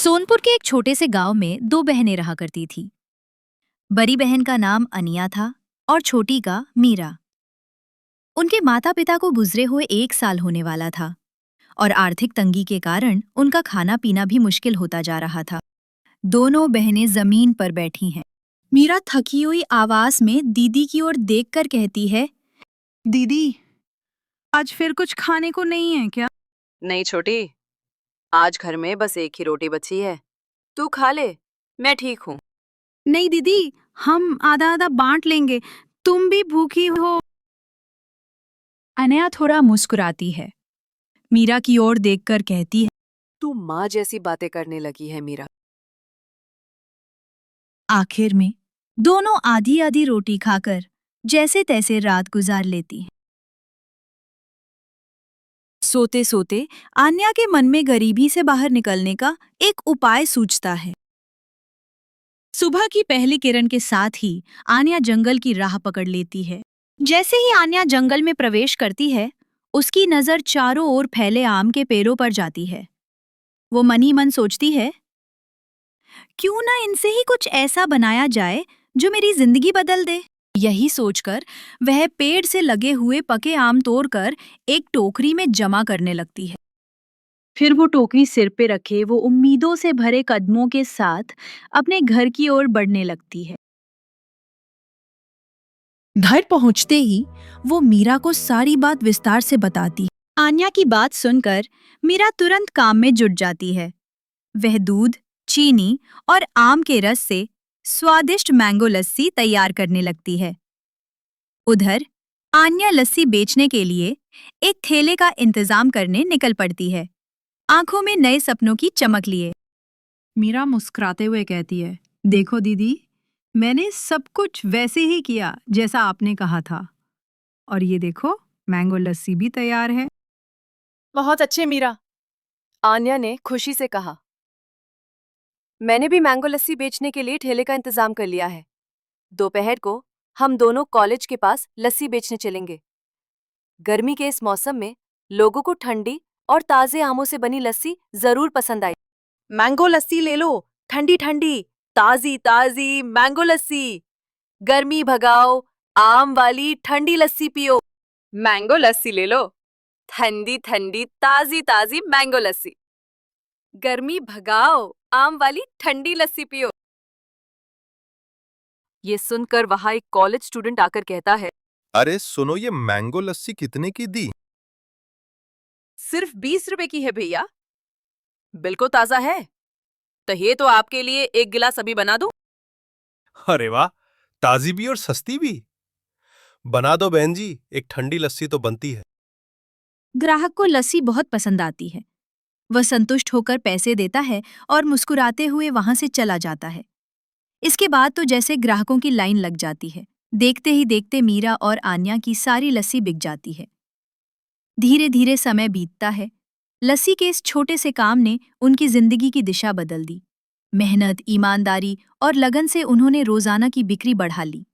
सोनपुर के एक छोटे से गांव में दो बहनें रहा करती थी। बड़ी बहन का नाम अनिया था और छोटी का मीरा। उनके माता पिता को गुजरे हुए 1 साल होने वाला था और आर्थिक तंगी के कारण उनका खाना पीना भी मुश्किल होता जा रहा था। दोनों बहनें जमीन पर बैठी हैं। मीरा थकी हुई आवाज में दीदी की ओर देखकर कहती है, दीदी, आज फिर कुछ खाने को नहीं है क्या? नहीं छोटी, आज घर में बस एक ही रोटी बची है। तू खा ले, मैं ठीक हूँ। नहीं दीदी, हम आधा आधा बांट लेंगे। तुम भी भूखी हो। अनया थोड़ा मुस्कुराती है। मीरा की ओर देखकर कहती है, तू माँ जैसी बातें करने लगी है मीरा। आखिर में दोनों आधी आधी रोटी खाकर जैसे तैसे रात गुजार लेती हैं। सोते सोते आन्या के मन में गरीबी से बाहर निकलने का एक उपाय सूझता है। सुबह की पहली किरण के साथ ही आन्या जंगल की राह पकड़ लेती है। जैसे ही आन्या जंगल में प्रवेश करती है, उसकी नजर चारों ओर फैले आम के पेड़ों पर जाती है। वो मन ही मन सोचती है, क्यों ना इनसे ही कुछ ऐसा बनाया जाए जो मेरी जिंदगी बदल दे। यही सोचकर वह पेड़ से लगे हुए पके आम तोड़कर एक टोकरी में जमा करने लगती है। फिर वो टोकरी सिर पे रखे वो उम्मीदों से भरे कदमों के साथ अपने घर की ओर बढ़ने लगती है। घर पहुंचते ही वो मीरा को सारी बात विस्तार से बताती है। आन्या की बात सुनकर मीरा तुरंत काम में जुट जाती है। वह दूध, चीनी और आम के रस से स्वादिष्ट मैंगो लस्सी तैयार करने लगती है। उधर आन्या लस्सी बेचने के लिए एक ठेले का इंतजाम करने निकल पड़ती है, आंखों में नए सपनों की चमक लिए। मीरा मुस्कुराते हुए कहती है, देखो दीदी, मैंने सब कुछ वैसे ही किया जैसा आपने कहा था। और ये देखो, मैंगो लस्सी भी तैयार है। बहुत अच्छे मीरा, आन्या ने खुशी से कहा। मैंने भी मैंगो लस्सी बेचने के लिए ठेले का इंतजाम कर लिया है। दोपहर को हम दोनों कॉलेज के पास लस्सी बेचने चलेंगे। गर्मी के इस मौसम में लोगों को ठंडी और ताजे आमों से बनी लस्सी जरूर पसंद आई। मैंगो लस्सी ले लो, ठंडी ठंडी ताजी ताजी मैंगो लस्सी। गर्मी भगाओ, आम वाली ठंडी लस्सी पियो। मैंगो लस्सी ले लो, ठंडी ठंडी ताजी ताजी मैंगो लस्सी। गर्मी भगाओ, आम वाली ठंडी लस्सी पियो। ये सुनकर वहां एक कॉलेज स्टूडेंट आकर कहता है, अरे सुनो, ये मैंगो लस्सी कितने की दी? सिर्फ 20 रुपए की है भैया। बिल्कुल ताजा है। तो ये तो आपके लिए एक गिलास अभी बना दूं? अरे वाह, ताजी भी और सस्ती भी। बना दो बहन जी, एक ठंडी लस्सी तो बनती है। ग्राहक को लस्सी बहुत पसंद आती है। वह संतुष्ट होकर पैसे देता है और मुस्कुराते हुए वहां से चला जाता है। इसके बाद तो जैसे ग्राहकों की लाइन लग जाती है। देखते ही देखते मीरा और आन्या की सारी लस्सी बिक जाती है। धीरे धीरे समय बीतता है। लस्सी के इस छोटे से काम ने उनकी जिंदगी की दिशा बदल दी। मेहनत, ईमानदारी और लगन से उन्होंने रोजाना की बिक्री बढ़ा ली।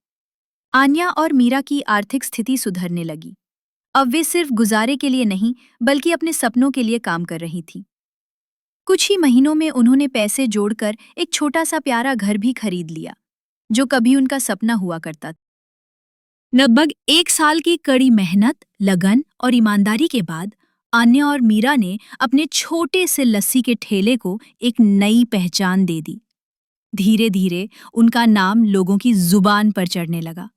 आन्या और मीरा की आर्थिक स्थिति सुधरने लगी। अब वे सिर्फ गुजारे के लिए नहीं, बल्कि अपने सपनों के लिए काम कर रही थी। कुछ ही महीनों में उन्होंने पैसे जोड़कर एक छोटा सा प्यारा घर भी खरीद लिया, जो कभी उनका सपना हुआ करता था। लगभग 1 साल की कड़ी मेहनत, लगन और ईमानदारी के बाद आन्या और मीरा ने अपने छोटे से लस्सी के ठेले को एक नई पहचान दे दी। धीरे धीरे उनका नाम लोगों की जुबान पर चढ़ने लगा।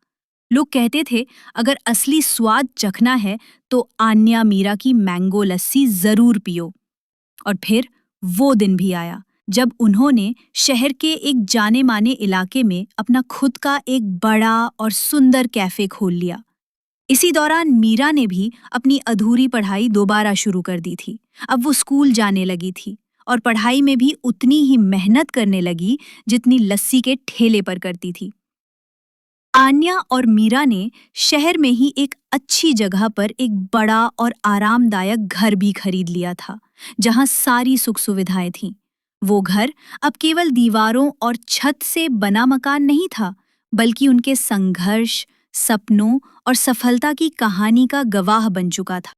लोग कहते थे, अगर असली स्वाद चखना है तो आन्या मीरा की मैंगो लस्सी जरूर पियो। और फिर वो दिन भी आया जब उन्होंने शहर के एक जाने माने इलाके में अपना खुद का एक बड़ा और सुंदर कैफे खोल लिया। इसी दौरान मीरा ने भी अपनी अधूरी पढ़ाई दोबारा शुरू कर दी थी। अब वो स्कूल जाने लगी थी और पढ़ाई में भी उतनी ही मेहनत करने लगी जितनी लस्सी के ठेले पर करती थी। आन्या और मीरा ने शहर में ही एक अच्छी जगह पर एक बड़ा और आरामदायक घर भी खरीद लिया था, जहां सारी सुख सुविधाएं थीं। वो घर अब केवल दीवारों और छत से बना मकान नहीं था, बल्कि उनके संघर्ष, सपनों और सफलता की कहानी का गवाह बन चुका था।